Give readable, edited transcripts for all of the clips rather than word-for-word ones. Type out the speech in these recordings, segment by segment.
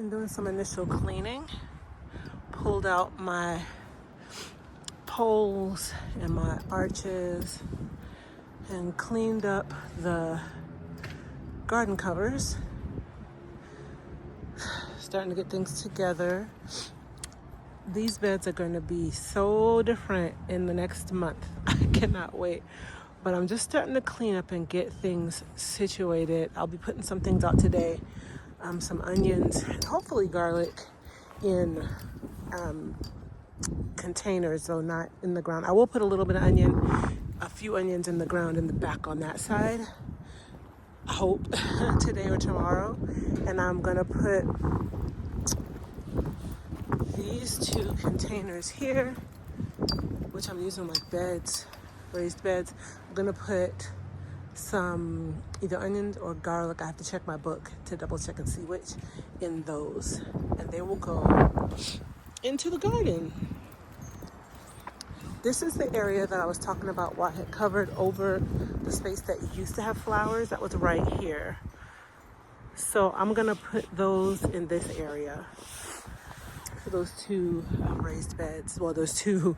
Been doing some initial cleaning. Pulled out my poles and my arches and cleaned up the garden covers. Starting to get things together. These beds are going to be so different in the next month. I cannot wait. But I'm just starting to clean up and get things situated. I'll be putting some things out today. Some onions and hopefully garlic in containers, though not in the ground. I will put a little bit of a few onions in the ground in the back on that side. I hope today or tomorrow. And I'm gonna put these two containers here, which I'm using like beds, raised beds. I'm gonna put some either onions or garlic. I have to check my book to double check and see which in those, and they will go into the garden. This is the area that I was talking about where I had covered over the space that used to have flowers. That was right here. So I'm gonna put those in this area for those two raised beds, well, those two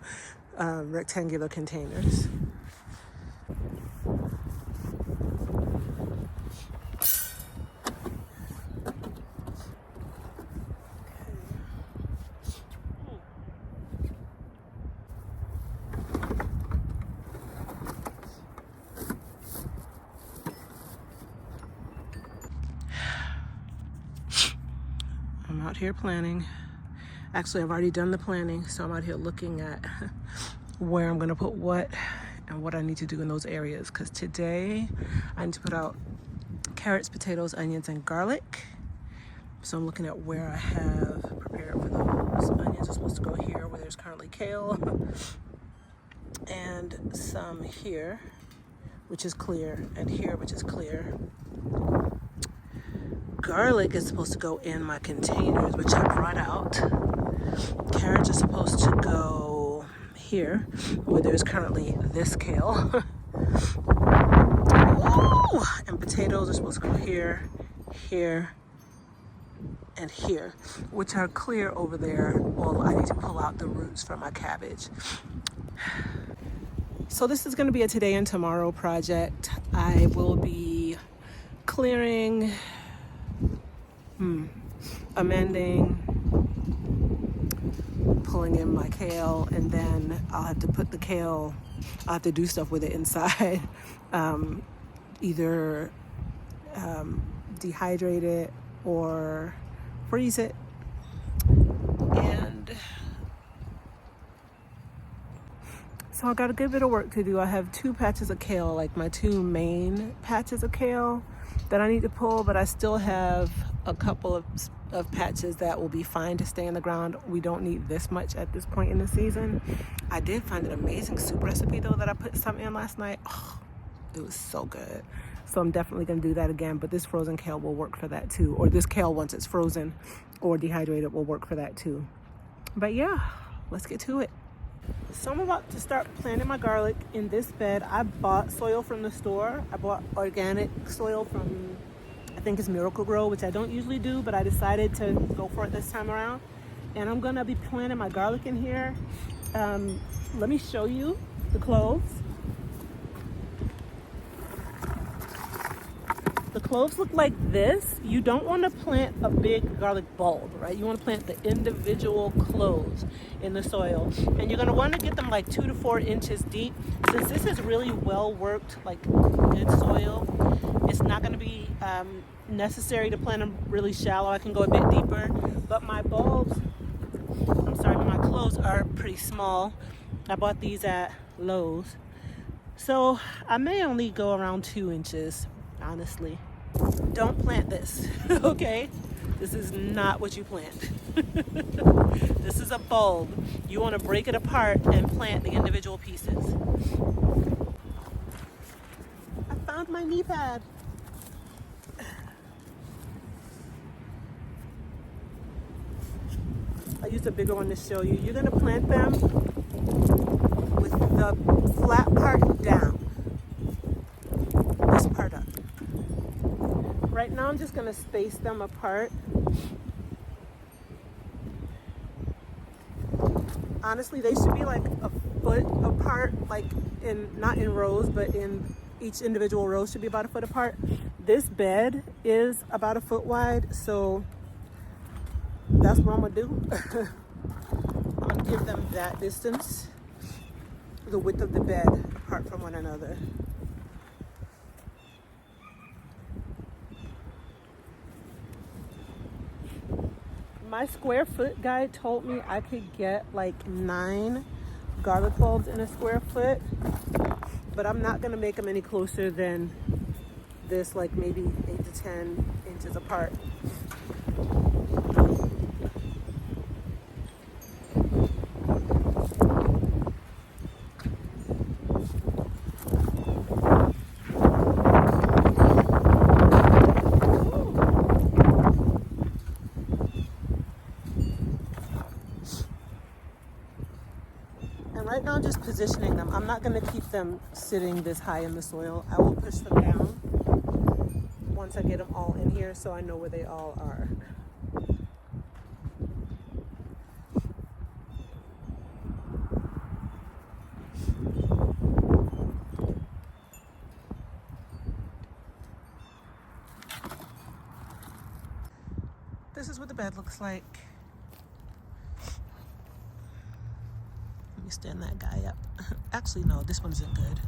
rectangular containers. I'm out here planning. Actually, I've already done the planning, so I'm out here looking at where I'm gonna put what and what I need to do in those areas. Because today I need to put out carrots, potatoes, onions, and garlic. So I'm looking at where I have prepared for those. Onions are supposed to go here where there's currently kale, and some here, which is clear, and here, which is clear. Garlic is supposed to go in my containers, which I brought out. Carrots are supposed to go here, where there's currently this kale. Ooh! And potatoes are supposed to go here, here, and here, which are clear over there. Well, I need to pull out the roots from my cabbage. So this is going to be a today and tomorrow project. I will be clearing, amending, pulling in my kale, and then I'll have to put the kale, I'll have to do stuff with it inside. Either dehydrate it or freeze it. And so I got a good bit of work to do. I have two patches of kale, like my two main patches of kale that I need to pull, but I still have a couple of patches that will be fine to stay in the ground. We don't need this much at this point in the season. I did find an amazing soup recipe though that I put some in last night. Oh, it was so good. So I'm definitely gonna do that again, but this frozen kale will work for that too. Or this kale, once it's frozen or dehydrated, will work for that too. But yeah, let's get to it. So I'm about to start planting my garlic in this bed. I bought soil from the store. I bought organic soil from, I think it's Miracle Grow, which I don't usually do, but I decided to go for it this time around. And I'm gonna be planting my garlic in here. Let me show you the cloves. The cloves look like this. You don't want to plant a big garlic bulb, right? You want to plant the individual cloves in the soil. And you're going to want to get them like 2 to 4 inches deep. Since this is really well worked, like good soil, it's not going to be necessary to plant them really shallow. I can go a bit deeper. But my bulbs, my cloves are pretty small. I bought these at Lowe's. So I may only go around 2 inches. Honestly, don't plant this, okay? This is not what you plant. This is a bulb. You want to break it apart and plant the individual pieces. I found my knee pad. I used a bigger one to show you. You're going to plant them with the flat part down. This part up. Right now I'm just going to space them apart honestly, they should be like a foot apart, like not in rows, but in each individual row should be about a foot apart. This bed is about a foot wide, so that's what I'm gonna do. I'm gonna give them that distance, the width of the bed apart from one another. My square foot guide told me I could get like 9 garlic bulbs in a square foot, but I'm not gonna make them any closer than this, like maybe 8 to 10 inches apart. Right now I'm just positioning them. I'm not going to keep them sitting this high in the soil. I will push them down once I get them all in here so I know where they all are. This is what the bed looks like. Stand that guy up. Actually, no, this one isn't good.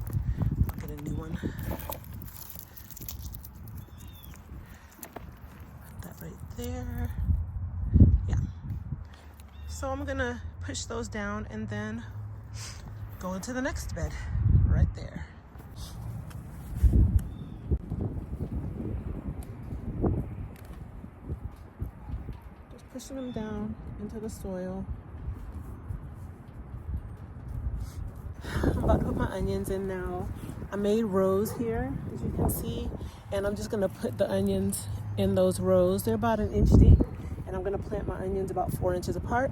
I'll get a new one. Put that right there. Yeah. So I'm gonna push those down and then go into the next bed right there. Just pushing them down into the soil. I'm about to put my onions in now. I made rows here, as you can see, and I'm just gonna put the onions in those rows. They're about 1 inch deep, and I'm gonna plant my onions about 4 inches apart.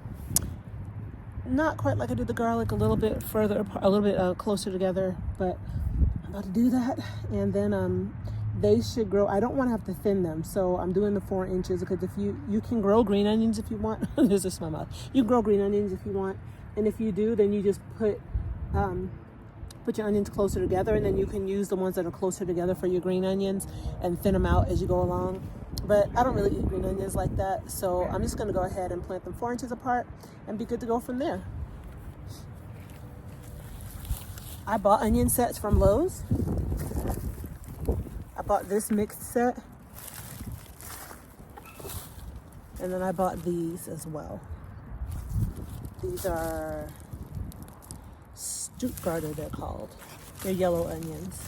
Not quite like I did the garlic, a little bit further apart, a little bit closer together, but I'm about to do that. And then they should grow. I don't want to have to thin them, so I'm doing the 4 inches because if you can grow green onions if you want. There's just my mouth. You can grow green onions if you want, and if you do, then you just put your onions closer together, and then you can use the ones that are closer together for your green onions and thin them out as you go along. But I don't really eat green onions like that, so I'm just going to go ahead and plant them 4 inches apart and be good to go from there. I bought onion sets from Lowe's. I bought this mixed set, and then I bought these as well. These are Stuttgarter, they're called. They're yellow onions.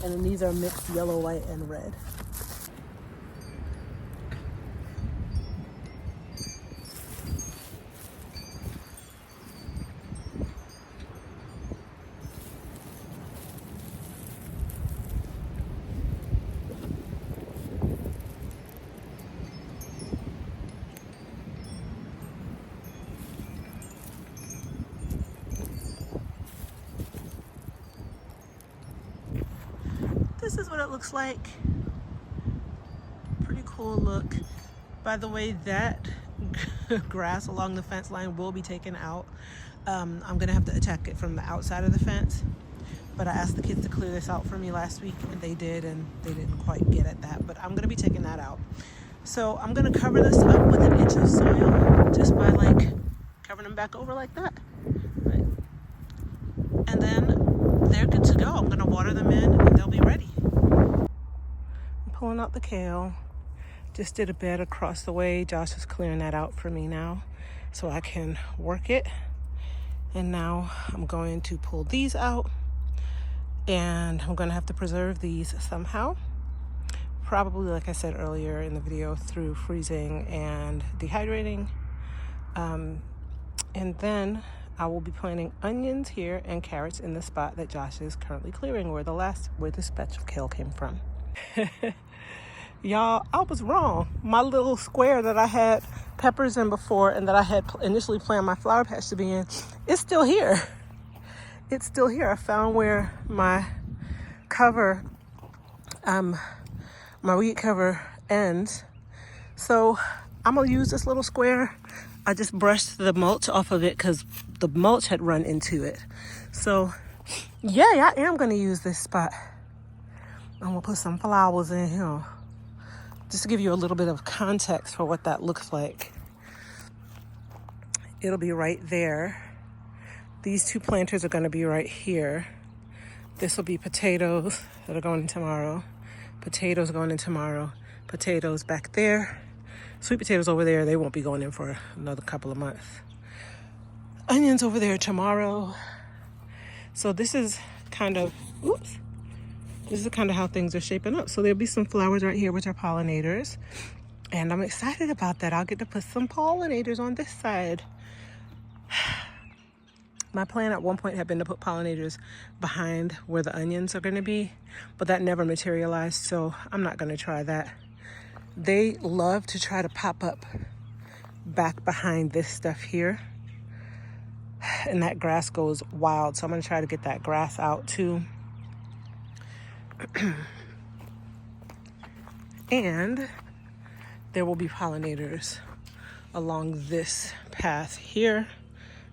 And then these are mixed yellow, white, and red. This is what it looks like. Pretty cool look. By the way, that grass along the fence line will be taken out. I'm gonna have to attack it from the outside of the fence, but I asked the kids to clear this out for me last week, and they did, and they didn't quite get at that, but I'm gonna be taking that out. So I'm gonna cover this up with 1 inch of soil just by like covering them back over like that, right? And then they're good to go. I'm gonna water them in and they'll be ready. I'm pulling out the kale. Just did a bed across the way. Josh is clearing that out for me now so I can work it. And now I'm going to pull these out, and I'm gonna have to preserve these somehow. Probably, like I said earlier in the video, through freezing and dehydrating. And then I will be planting onions here and carrots in the spot that Josh is currently clearing, where this batch of kale came from. Y'all, I was wrong. My little square that I had peppers in before and that I had initially planned my flower patch to be in, it's still here. It's still here. I found where my cover, my weed cover ends. So I'm gonna use this little square. I just brushed the mulch off of it because the mulch had run into it. So yeah, I am gonna use this spot. I'm gonna put some flowers in here just to give you a little bit of context for what that looks like. It'll be right there. These two planters are gonna be right here. This will be potatoes that are going in tomorrow. Potatoes going in tomorrow. Potatoes back there. Sweet potatoes over there, they won't be going in for another couple of months. Onions over there tomorrow. So this is kind of, this is kind of how things are shaping up. So there'll be some flowers right here, which are pollinators. And I'm excited about that. I'll get to put some pollinators on this side. My plan at one point had been to put pollinators behind where the onions are gonna be, but that never materialized, so I'm not gonna try that. They love to try to pop up back behind this stuff here. And that grass goes wild, so I'm gonna try to get that grass out too. And there will be pollinators along this path here,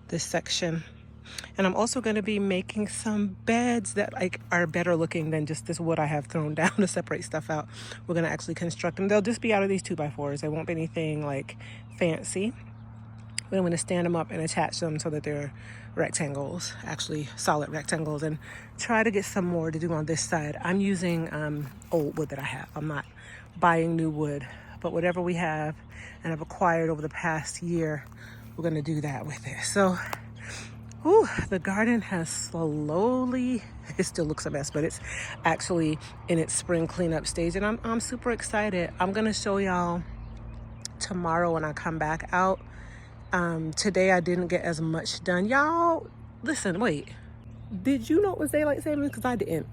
this section. And I'm also going to be making some beds that like are better looking than just this wood I have thrown down to separate stuff out. We're going to actually construct them. They'll just be out of these 2x4s. They won't be anything like fancy. But I'm going to stand them up and attach them so that they're rectangles, actually solid rectangles, and try to get some more to do on this side. I'm using old wood that I have. I'm not buying new wood, but whatever we have and I've acquired over the past year, we're going to do that with it. So the garden has slowly, it still looks a mess, but it's actually in its spring cleanup stage, and I'm super excited. I'm gonna show y'all tomorrow when I come back out. Today I didn't get as much done. Y'all, listen, wait. Did you know it was daylight savings? Because I didn't.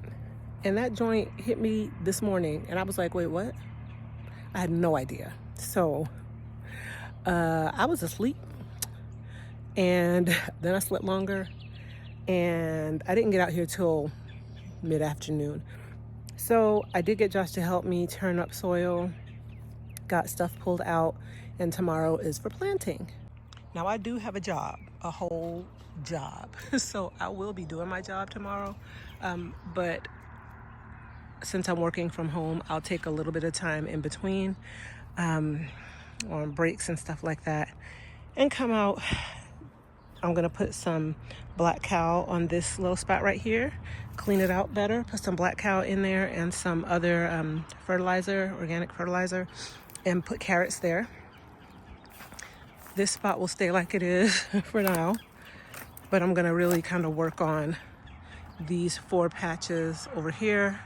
And that joint hit me this morning, and I was like, wait, what? I had no idea. So I was asleep. And then I slept longer, and I didn't get out here till mid-afternoon. So I did get Josh to help me turn up soil, got stuff pulled out, and tomorrow is for planting. Now I do have a job, a whole job. So I will be doing my job tomorrow. But since I'm working from home, I'll take a little bit of time in between on breaks and stuff like that and come out. I'm gonna put some black cow on this little spot right here, clean it out better, put some black cow in there and some other fertilizer, organic fertilizer, and put carrots there. This spot will stay like it is for now, but I'm gonna really kind of work on these 4 patches over here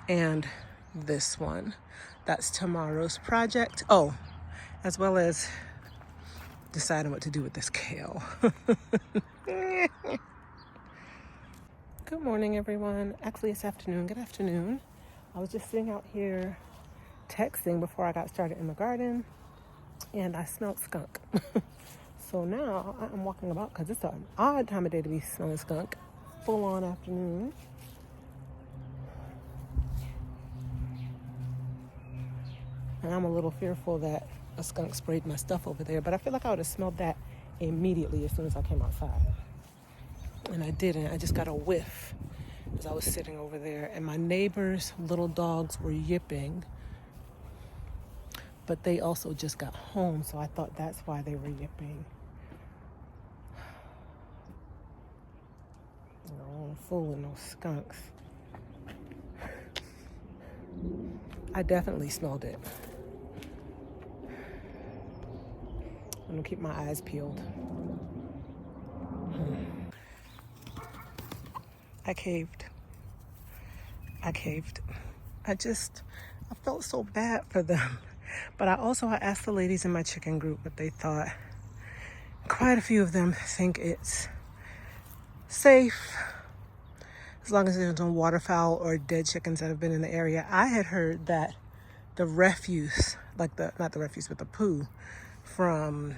and this one. That's tomorrow's project. Oh, as well as deciding what to do with this kale. Good morning, everyone. Actually, it's afternoon. Good afternoon. I was just sitting out here texting before I got started in the garden, and I smelled skunk. So now I'm walking about because it's an odd time of day to be smelling skunk. Full on afternoon. And I'm a little fearful that a skunk sprayed my stuff over there, but I feel like I would have smelled that immediately as soon as I came outside. And I didn't. I just got a whiff as I was sitting over there, and my neighbor's little dogs were yipping, but they also just got home, so I thought that's why they were yipping. No, I'm fooling those skunks. I definitely smelled it. I'm gonna keep my eyes peeled. I caved. I felt so bad for them. But I asked the ladies in my chicken group what they thought. Quite a few of them think it's safe as long as there's no waterfowl or dead chickens that have been in the area. I had heard that the refuse, not the refuse, but the poo from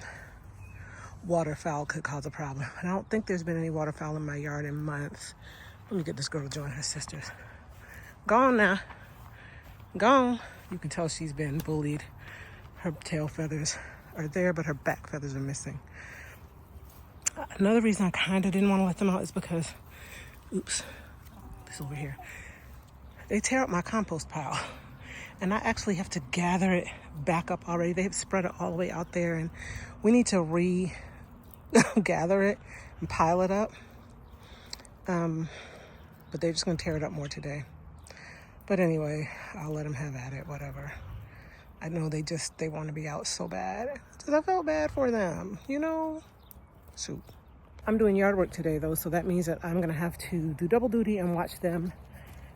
waterfowl could cause a problem. And I don't think there's been any waterfowl in my yard in months. Let me get this girl to join her sisters. Go on now. Go on. You can tell she's been bullied. Her tail feathers are there, but her back feathers are missing. Another reason I kind of didn't want to let them out is because, oops, this over here. They tear up my compost pile. And I actually have to gather it back up already. They have spread it all the way out there, and we need to gather it and pile it up. But they're just gonna tear it up more today. But anyway, I'll let them have at it, whatever. I know they want to be out so bad. Because I felt bad for them, you know? Shoot. I'm doing yard work today though, so that means that I'm gonna have to do double duty and watch them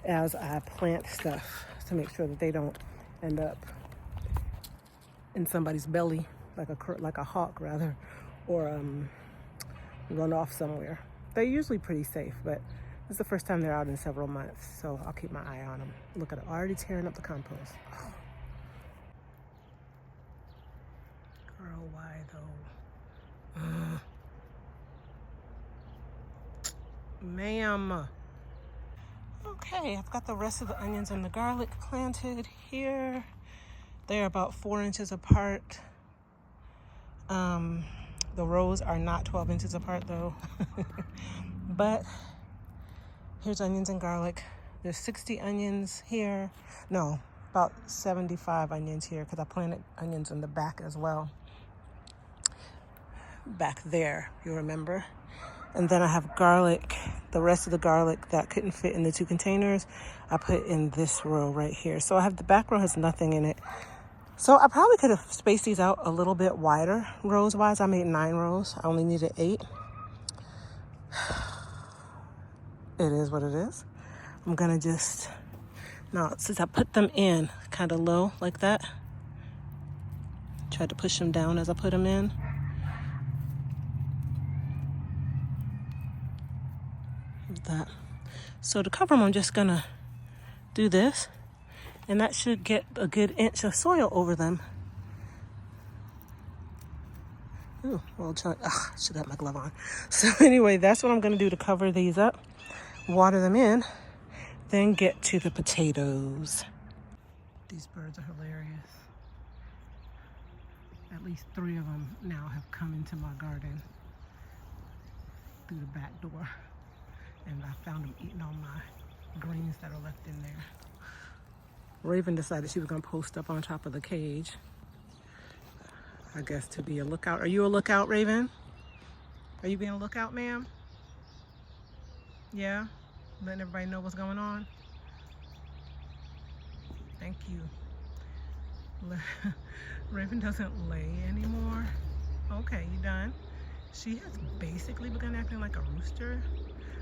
as I plant stuff to make sure that they don't end up in somebody's belly, like a hawk rather, or run off somewhere. They're usually pretty safe, but it's the first time they're out in several months, so I'll keep my eye on them. Look at it, already tearing up the compost. Oh. Girl, why though? Ma'am. Okay, I've got the rest of the onions and the garlic planted here. They're about 4 inches apart. The rows are not 12 inches apart though. But here's onions and garlic. There's 60 onions here. No, about 75 onions here because I planted onions in the back as well. Back there, you remember? And then I have garlic. The rest of the garlic that couldn't fit in the 2 containers, I put in this row right here. So I have the back row has nothing in it. So I probably could have spaced these out a little bit wider rows wise. I made 9 rows. I only needed 8. It is what it is. I'm gonna just, now since I put them in kind of low like that, tried to push them down as I put them in. That. So to cover them, I'm just gonna do this, and that should get a good inch of soil over them. Ooh, well, I should have my glove on. So anyway, that's what I'm gonna do to cover these up, water them in, then get to the potatoes. These birds are hilarious. At least 3 of them now have come into my garden through the back door. And I found them eating all my greens that are left in there. Raven decided she was gonna post up on top of the cage. I guess to be a lookout. Are you a lookout, Raven? Are you being a lookout, ma'am? Yeah? Letting everybody know what's going on? Thank you. Raven doesn't lay anymore. Okay, you done? She has basically begun acting like a rooster.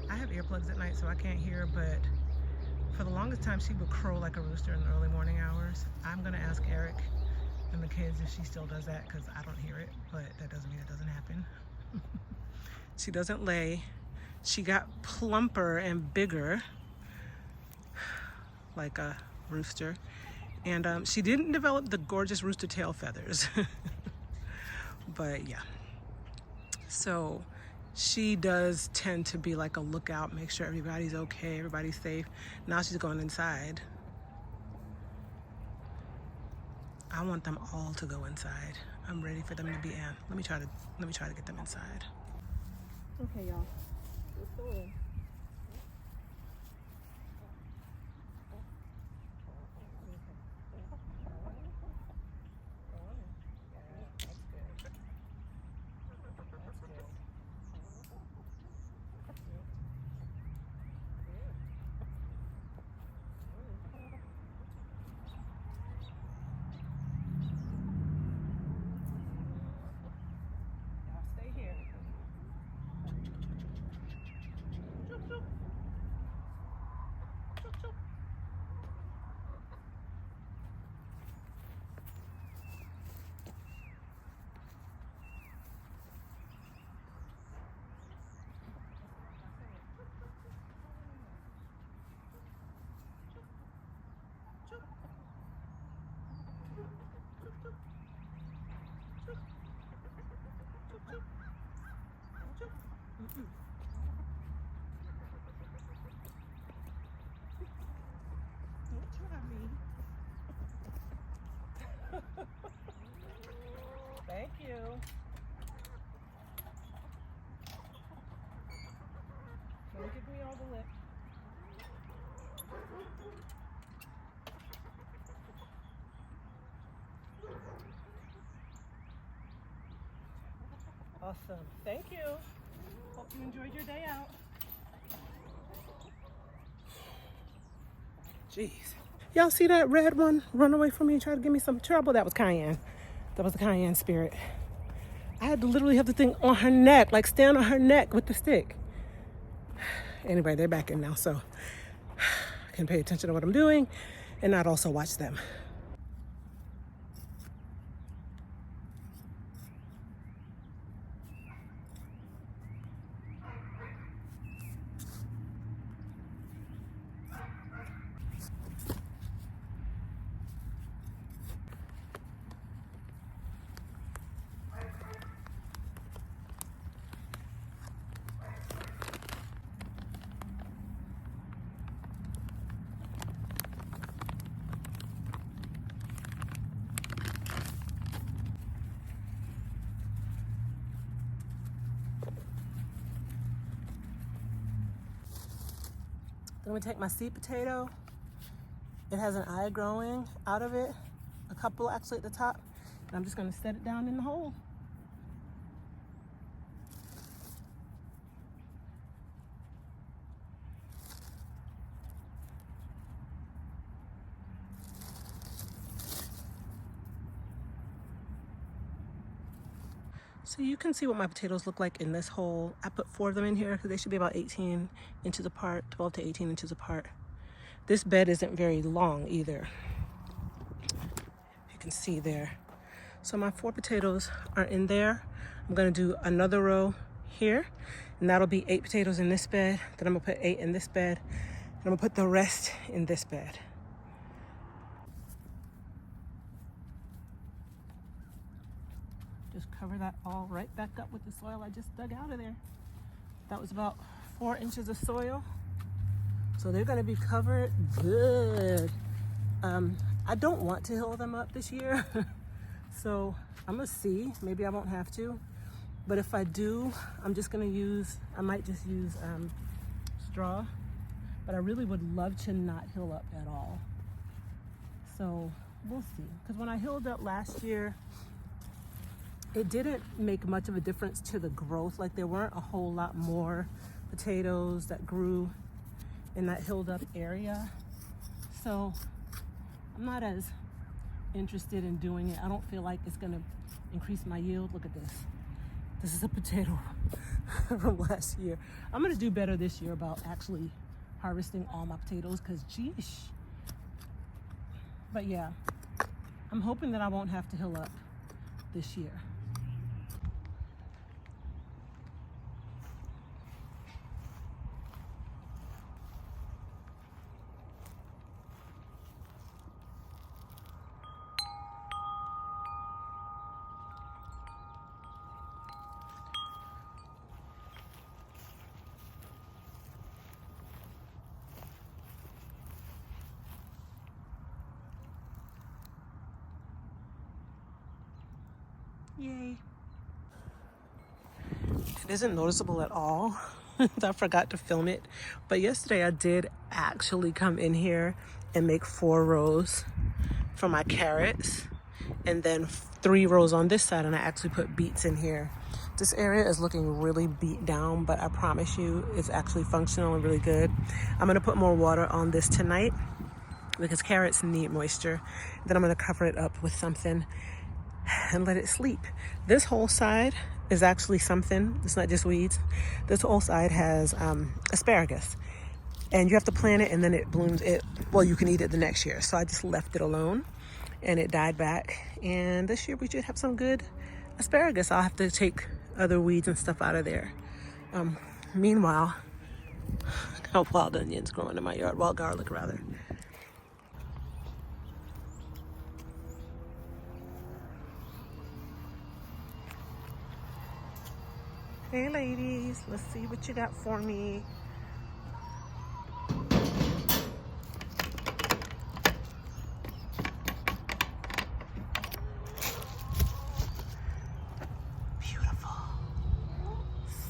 I have earplugs at night so I can't hear, but for the longest time she would crow like a rooster in the early morning hours. I'm gonna ask Eric and the kids if she still does that because I don't hear it, but that doesn't mean it doesn't happen. She doesn't lay. She got plumper and bigger like a rooster, and she didn't develop the gorgeous rooster tail feathers. But yeah, so she does tend to be like a lookout, make sure everybody's okay, everybody's safe. Now she's going inside. I want them all to go inside. I'm ready for them to be in. Let me try to get them inside. Okay, y'all. Let's go in. Awesome. Thank you. Hope you enjoyed your day out. Jeez. Y'all see that red one run away from me and try to give me some trouble? That was Cayenne. That was the Cayenne spirit. I had to literally have the thing on her neck, like stand on her neck with the stick. Anyway, they're back in now, so I can pay attention to what I'm doing and not also watch them. I'm gonna take my seed potato. It has an eye growing out of it, a couple actually at the top, and I'm just gonna set it down in the hole. So you can see what my potatoes look like in this hole. I put 4 of them in here because they should be about 18 inches apart, 12 to 18 inches apart. This bed isn't very long either. You can see there. So my 4 potatoes are in there. I'm gonna do another row here, and that'll be 8 potatoes in this bed. Then I'm gonna put 8 in this bed, and I'm gonna put the rest in this bed. Just cover that all right back up with the soil I just dug out of there. That was about 4 inches of soil. So they're gonna be covered good. I don't want to hill them up this year. So I'm gonna see, maybe I won't have to. But if I do, I'm just gonna I might just use straw. But I really would love to not hill up at all. So we'll see. Because when I hilled up last year, it didn't make much of a difference to the growth. Like there weren't a whole lot more potatoes that grew in that hilled up area. So I'm not as interested in doing it. I don't feel like it's gonna increase my yield. Look at this. This is a potato from last year. I'm gonna do better this year about actually harvesting all my potatoes because geesh. But yeah, I'm hoping that I won't have to hill up this year. Yay. It isn't noticeable at all. I forgot to film it. But yesterday I did actually come in here and make 4 rows for my carrots. And then 3 rows on this side, and I actually put beets in here. This area is looking really beat down, but I promise you it's actually functional and really good. I'm gonna put more water on this tonight because carrots need moisture. Then I'm gonna cover it up with something and let it sleep. This whole side is actually something. It's not just weeds. This whole side has asparagus, and you have to plant it and then it blooms. Well, you can eat it the next year. So I just left it alone and it died back. And this year we should have some good asparagus. I'll have to take other weeds and stuff out of there. Meanwhile, I got wild onions growing in my yard, wild garlic rather. Hey ladies, let's see what you got for me. Beautiful.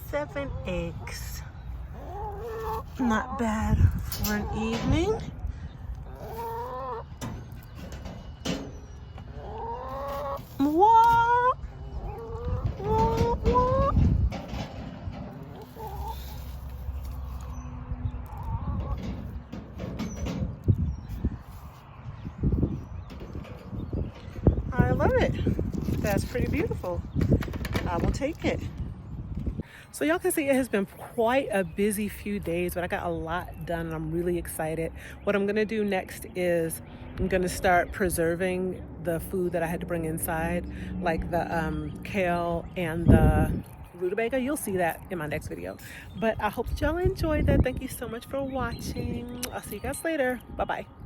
7 eggs. Not bad for an evening. What? it. That's pretty beautiful. I will take it. So y'all can see it has been quite a busy few days, but I got a lot done and I'm really excited. What I'm gonna do next is I'm gonna start preserving the food that I had to bring inside, like the kale and the rutabaga. You'll see that in my next video. But I hope that y'all enjoyed that. Thank you so much for watching. I'll see you guys later. Bye-bye.